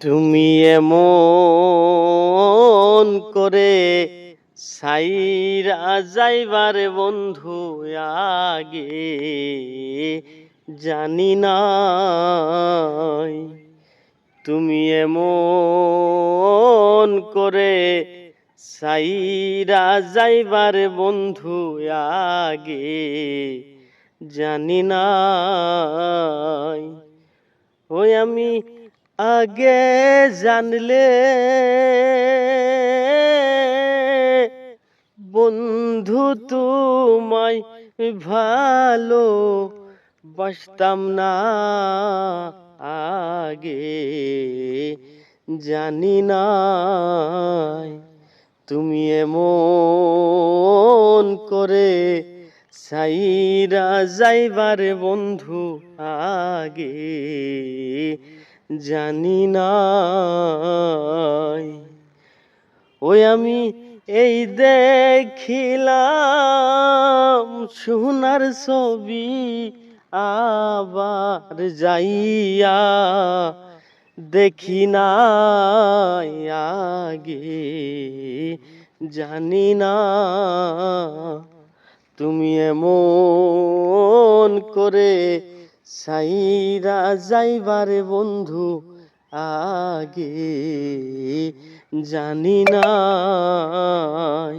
তুমি এমন করে সাইরা যাইবার বন্ধু আগে জানি নাই। তুমি এমন করে সাইরা যাইবার বন্ধু আগে জানি নাই। ওই আমি আগে জানলে বন্ধু তোমায় ভালো বাসতাম না, আগে জানি নাই। তুমি এমন করে সাইরা যাইবার বন্ধু আগে জানি নাই। ওই আমি এই দেখিলাম সোনার ছবি, আবার যাইয়া দেখি নাই, আগে জানি না। তুমি এমন করে সাইরা যাইবার বন্ধু আগে জানি নাই।